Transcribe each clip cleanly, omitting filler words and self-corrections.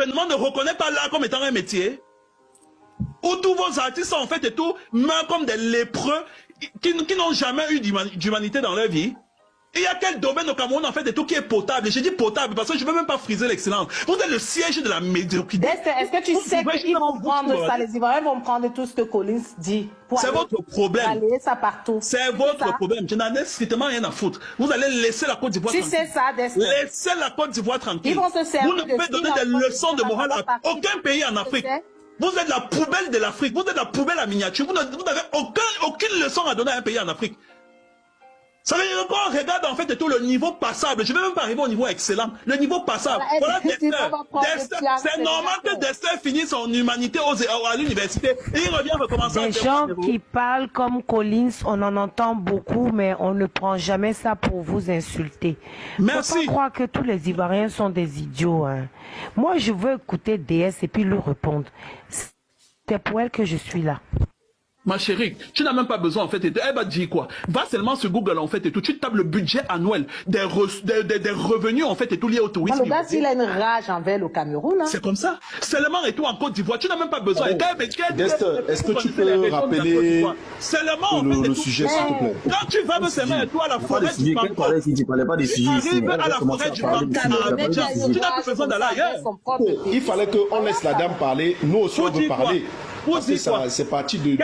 gouvernement ne reconnaît pas l'art comme étant un métier, où tous vos artistes en fait et tout meurent comme des lépreux qui n'ont jamais eu d'humanité dans leur vie. Il y a quel domaine au Cameroun en fait et tout qui est potable? Et je dis potable parce que je ne veux même pas friser l'excellence. Vous êtes le siège de la médiocrité. Est-ce que tu sais qu'ils vont prendre ça, les Ivoiriens vont prendre tout ce que Collins dit? C'est votre problème. Aller ça partout. C'est votre problème. Je n'en ai strictement rien à foutre. Vous allez laisser la Côte d'Ivoire tranquille. Tu sais ça, Destin. Laissez la Côte d'Ivoire tranquille. Ils vont se servir vous ne pouvez donner des leçons de morale à aucun pays en Afrique. Vous êtes la poubelle de l'Afrique. Vous êtes la poubelle à miniature. Vous n'avez aucune leçon à donner à un pays en Afrique. Ça veut dire qu'on regarde en fait et tout le niveau passable. Je ne vais même pas arriver au niveau excellent. Le niveau passable. Voilà Dexter. C'est normal que Dexter finisse son humanité à l'université et il revient recommencer. Des gens qui parlent comme Collins, on en entend beaucoup, mais on ne prend jamais ça pour vous insulter. Merci. Faut pas croire que tous les Ivoiriens sont des idiots. Hein. Moi, je veux écouter DS et puis lui répondre. C'est pour elle que je suis là. Ma chérie, tu n'as même pas besoin en fait. Elle va te dire quoi? Va seulement sur Google en fait et tout. Tu tapes le budget annuel des revenus en fait et tout lié au tourisme. Le gars, s'il a une rage envers le Cameroun. Hein. C'est comme ça. Seulement et tout en Côte d'Ivoire. Tu n'as même pas besoin. Est-ce que tu peux rappeler le sujet s'il te plaît? Quand tu vas me seulement et toi à la forêt du Banco. Tu parlais pas des sujets ici. Arrive à la forêt du Banco. Tu n'as plus besoin d'aller ailleurs. Il fallait qu'on laisse la dame parler. Nous aussi on veut parler. C'est parti de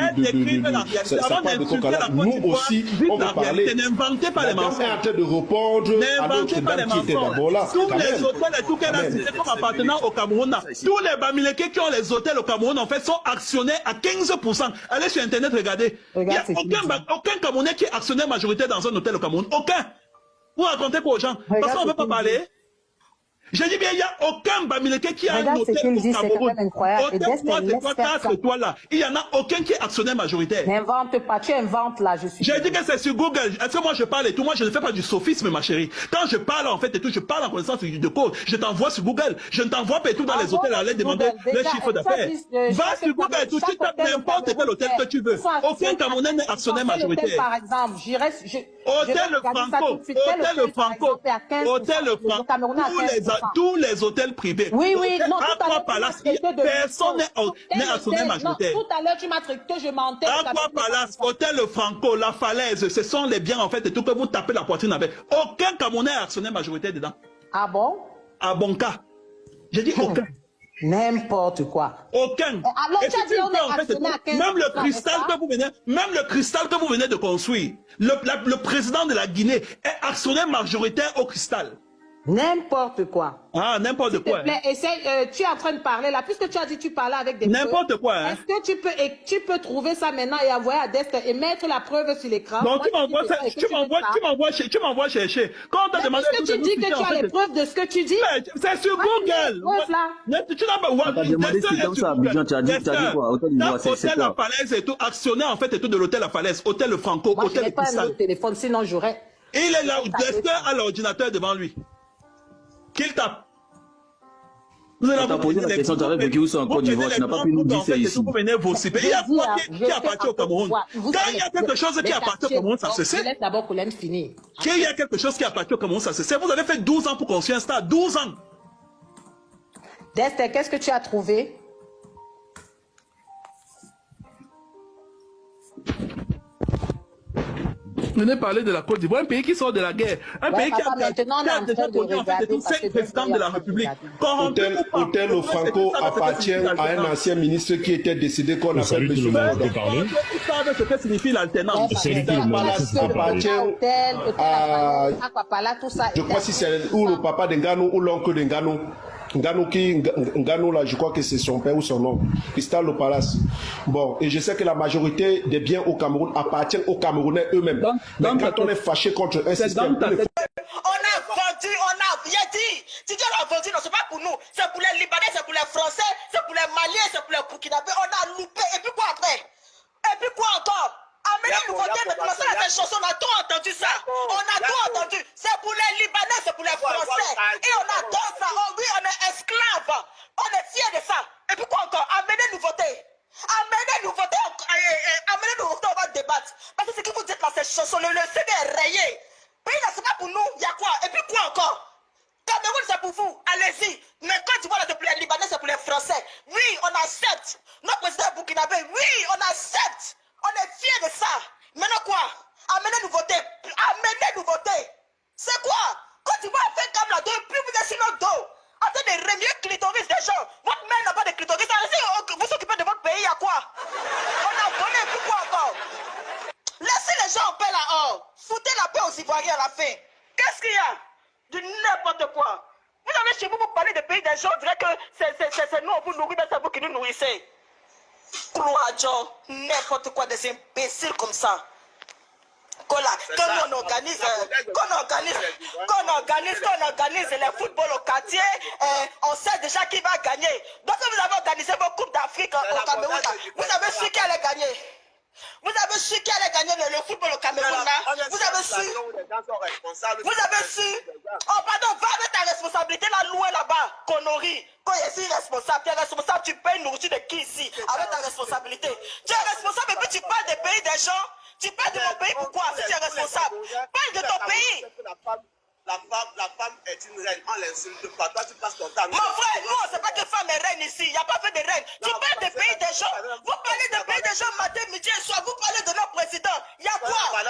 nous aussi, on veut parler. N'inventez pas les mensonges. On est en train de répondre à notre dame qui était d'abord là. Tous les hôtels et tout qu'elle a cité comme appartenant au Cameroun, tous les Bamileke qui ont les hôtels au Cameroun, en fait, sont actionnaires à 15%. Allez sur Internet, regardez. Il n'y a aucun Camerounais qui est actionnaire majoritaire dans un hôtel au Cameroun. Aucun. Vous racontez quoi aux gens? Parce qu'on ne veut pas parler. Je dis bien, il n'y a aucun Bamileke qui a un hôtel au Cameroun. Toi là. Il n'y en a aucun qui est actionnaire majoritaire. N'invente pas, tu inventes là, je suis. J'ai dit que c'est sur Google. Est-ce que moi je parle et tout? Moi je ne fais pas du sophisme, ma chérie. Quand je parle en fait et tout, je parle en connaissance de cause. Je t'envoie sur Google. Je ne t'envoie pas et tout dans les hôtels à aller demander le chiffre d'affaires. Va sur Google et tout, tu tapes n'importe quel hôtel que tu veux. Aucun Camerounais n'est actionnaire majoritaire. Par exemple, j'irais. Hôtel Franco, Hôtel Franco, tous les hôtels privés. Oui, oui, non, Aqua Palace, personne n'est actionnaire majoritaire. Tout à l'heure, tu m'as traité que je mentais. Aqua Palace, Hôtel Franco, La Falaise, ce sont les biens en fait et tout que vous tapez la poitrine avec. Aucun Camerounais est actionnaire majoritaire dedans. Ah bon? À bon cas. J'ai dit aucun. N'importe quoi. Aucun. Alors, et si tu veux, en fait, même le cristal que vous venez de construire, le président de la Guinée est actionnaire majoritaire au cristal. N'importe quoi. Ah, n'importe quoi. S'il te plaît, essaie, tu es en train de parler là, puisque tu as dit que tu parlais avec des n'importe quoi. Hein. Est-ce que tu peux trouver ça maintenant et envoyer à Dest et mettre la preuve sur l'écran? Donc tu m'envoies chercher. Quand on t'a demandé est-ce que tu dis que tu as les preuves de ce que tu dis? C'est sur Google. Tu n'as pas demandé si dans ça, Abidjan, tu as dit quoi? Hôtel La Falaise et tout, actionnaire en fait et tout de l'hôtel La Falaise, hôtel Franco, hôtel je n'ai pas un téléphone, sinon j'aurais. Et il est là, Dester a l'ordinateur devant lui. Qu'il tape. Vous avez posé la question, tu avais vécu où ça en Côte d'Ivoire, tu n'as pas pu nous dire ça ici. Il y a quoi qui appartient au Cameroun? Quand il y a quelque chose qui appartient au Cameroun, ça se sait. Laisse d'abord Colin finir. Quand il y a quelque chose qui appartient au Cameroun, ça se sait. Vous avez fait 12 ans pour construire un stade, 12 ans. Dester, qu'est-ce que tu as trouvé? Venez parler de la Côte d'Ivoire, un pays qui sort de la guerre, un pays qui a déjà connu en fait tous 5 présidents de la République. Hôtel Franco appartient à un ancien ministre qui était décédé qu'on appelle M. Mohamed. Vous savez ce que signifie l'alternance. Appartient à, je crois si c'est ou le papa d'Nganou ou l'oncle d'Nganou. Nganou là, je crois que c'est son père ou son nom. Cristal au Palace. Bon, et je sais que la majorité des biens au Cameroun appartiennent aux Camerounais eux-mêmes. Mais quand on est fâché contre un système, on a vendu, il a dit, si Dieu l'a vendu, non, c'est pas pour nous, c'est pour les Libanais, c'est pour les Français, c'est pour les Maliens, c'est pour les Burkinabés, on a loupé, et puis quoi après? Et puis quoi encore? Amenez-nous voter, mais pour ça, cette chanson, on a tout entendu ça. On a tout entendu. C'est pour les Libanais, c'est pour les Français. Et on adore ça. Oh oui, on est esclaves. On est fiers de ça. Et puis quoi encore? Amenez-nous voter. Amenez-nous voter. Amenez-nous voter, on va débattre. Parce que ce que vous dites là, cette chanson, le CD est rayé. Pays là, c'est pas pour nous. Il y a quoi? Et puis quoi encore? Cameroun, c'est pour vous. Allez-y. Mais quand tu vois là, c'est pour les Libanais, c'est Français. Oui, on accepte. Notre président burkinabé, oui, on accepte. On est fiers de ça. Maintenant quoi? Amenez-nous voter. Amenez-nous voter. C'est quoi? Quand tu vas faire comme là, depuis vous êtes sur notre dos, en train de remuer le clitoris des gens. Votre mère n'a pas de clitoris. Vous occupez de votre pays, à quoi? On a volé, pourquoi encore? Laissez les gens en paix là-haut. Foutez la paix aux Ivoiriens à la fin. Qu'est-ce qu'il y a? Du n'importe quoi. Vous avez chez vous, vous parlez des pays des gens, on dirait que c'est nous, on vous nourrit, mais c'est vous qui nous nourrissez. Koulouadjo, n'importe quoi, des imbéciles comme ça. Qu'on organise le football au quartier, on sait déjà qui va gagner. Donc vous avez organisé vos coupes d'Afrique au Cameroun, vous avez su qui allait gagner. Vous avez su qui allait gagner le football au Cameroun là. Vous avez su. Vous avez su. Oh pardon, va avec ta responsabilité là, louer là-bas, Connerie. Quand je suis responsable, tu es responsable, tu payes nourriture de qui ici? Avec ta responsabilité. Tu es responsable et puis tu parles des pays des gens. Tu parles de mon pays, pourquoi? Si tu es responsable, parle de ton pays. La femme est une reine, on l'insulte pas. Toi, tu passes ton temps. Mon frère, nous, on ne sait pas que femme est reine ici. Il n'y a pas fait de reine. Tu parles des pays des gens. Vous parlez des pays des gens matin, midi et soir. Vous parlez de nos présidents. Il y a quoi?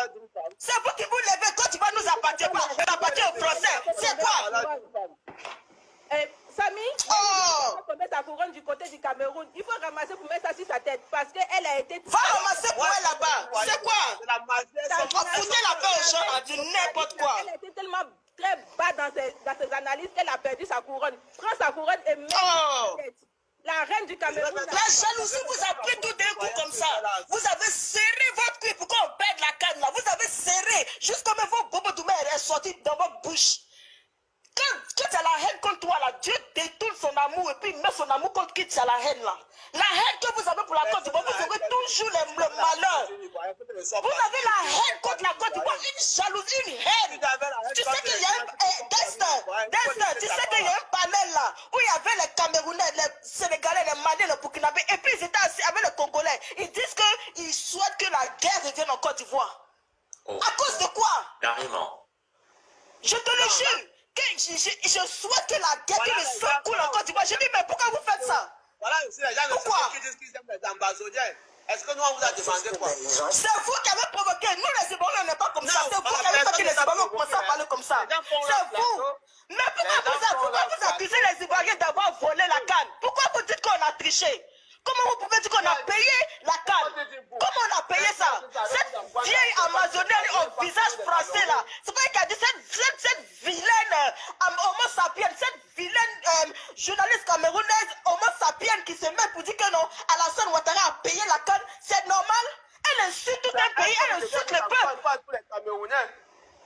C'est vous qui vous levez quand tu vas nous appartenir pas. Vous appartenez aux Français. C'est quoi? Samy, oh, il faut mettre sa couronne du côté du Cameroun. Il faut ramasser pour mettre ça sur sa tête parce qu'elle a été... Va ramasser pour elle là-bas. C'est quoi? Foutez la paix aux gens, du n'importe quoi. Elle a été tellement très bas dans ses analyses qu'elle a perdu sa couronne. Prends sa couronne et mets sa tête. La reine du Cameroun... La jalousie vous a pris tout d'un coup comme ça. Vous avez serré votre cul pour qu'on perde la canne là. Vous avez serré jusqu'à même vos bobos doumé est sorti dans votre bouche. Quand tu as la haine contre toi, là, Dieu détourne son amour et puis met son amour contre qui tu as la haine là. La haine que vous avez pour la Côte d'Ivoire, vous aurez toujours le malheur. Vous avez la haine contre la Côte d'Ivoire, une jalousie, une haine. Tu sais qu'il y a un Dexter, tu sais qu'il y a un panel là où il y avait les Camerounais, les Sénégalais, les Maliens, les Burkinabés et puis ils étaient assis avec les Congolais. Ils disent qu'ils souhaitent que la guerre revienne en Côte d'Ivoire. À cause de quoi? Carrément. Je te le jure. Je souhaite que la guerre, que le sang coule en Côte d'Ivoire. Je dis, mais pourquoi vous faites ça? Voilà aussi les gens qui disent qu'ils aiment les ambassadeurs. Est-ce que nous, on vous a demandé quoi? C'est vous qui avez provoqué. Nous, les Ivoiriens, on n'est pas comme ça. C'est vous qui avez fait que les Ivoiriens ont commencé à parler comme ça. C'est vous. Mais pourquoi vous accusez les Ivoiriens d'avoir volé la canne? Pourquoi vous dites qu'on a triché? Comment vous pouvez dire qu'on a payé la canne? Comment on a payé ça? Cette vieille Amazonienne au visage français là, c'est pas qu'elle a dit cette vilaine homo sapienne, cette vilaine journaliste camerounaise homo sapienne qui se met pour dire que non, Alassane Ouattara a payé la canne, c'est normal? Elle insulte tout un pays, elle insulte le peuple.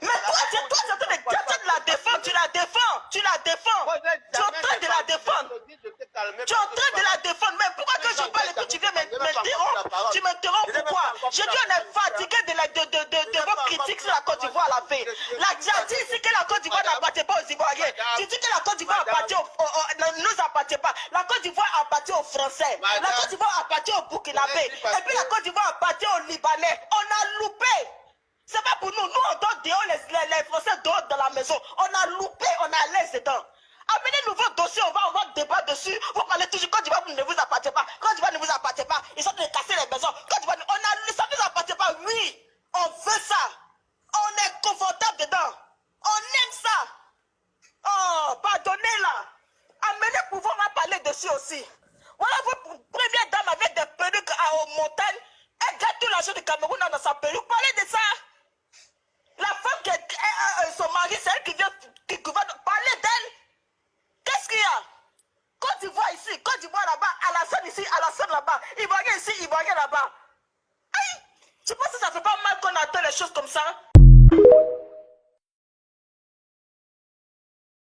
Mais toi, tu es en train de la défendre, tu la défends. Tu es en train de la défendre. Tu es en train de la défendre. Mais pourquoi que je parle et que tu viens m'interrompre? Tu m'interromps pourquoi? Je dis on est fatigué de vos critiques sur la Côte d'Ivoire à la fin. Tu as dit ici que la Côte d'Ivoire n'appartient pas aux Ivoiriens. Tu dis que la Côte d'Ivoire ne nous appartient pas. La Côte d'Ivoire appartient aux Français. La Côte d'Ivoire appartient aux Burkinabés. Et puis la Côte d'Ivoire appartient aux Libanais. On a loupé. C'est pas pour nous. Nous, on doit dehors, les Français dehors dans la maison. On a loupé, on a l'aise dedans. Amenez-nous vos dossiers, on va débattre dessus. Vous parlez toujours, Côte d'Ivoire ne vous appartient pas. Côte d'Ivoire ne vous appartient pas. Ils sont en train de casser les maisons. Côte d'Ivoire, ça ne nous appartient pas. Oui, on veut ça. On est confortable dedans. On aime ça. Oh, pardonnez là. Amenez pour vous, on va parler dessus aussi. Voilà votre première dame avec des perruques aux montagnes. Elle garde tout l'argent du Cameroun dans sa perruque. Parlez de ça. La femme qui est son mari, c'est elle qui gouverne. Parlez d'elle. Qu'est-ce qu'il y a? Côte d'Ivoire ici, Côte d'Ivoire là-bas, Alassane ici, Alassane là-bas, Ivoirien ici, Ivoirien là-bas. Aïe! Je pense que ça fait pas mal qu'on attend les choses comme ça.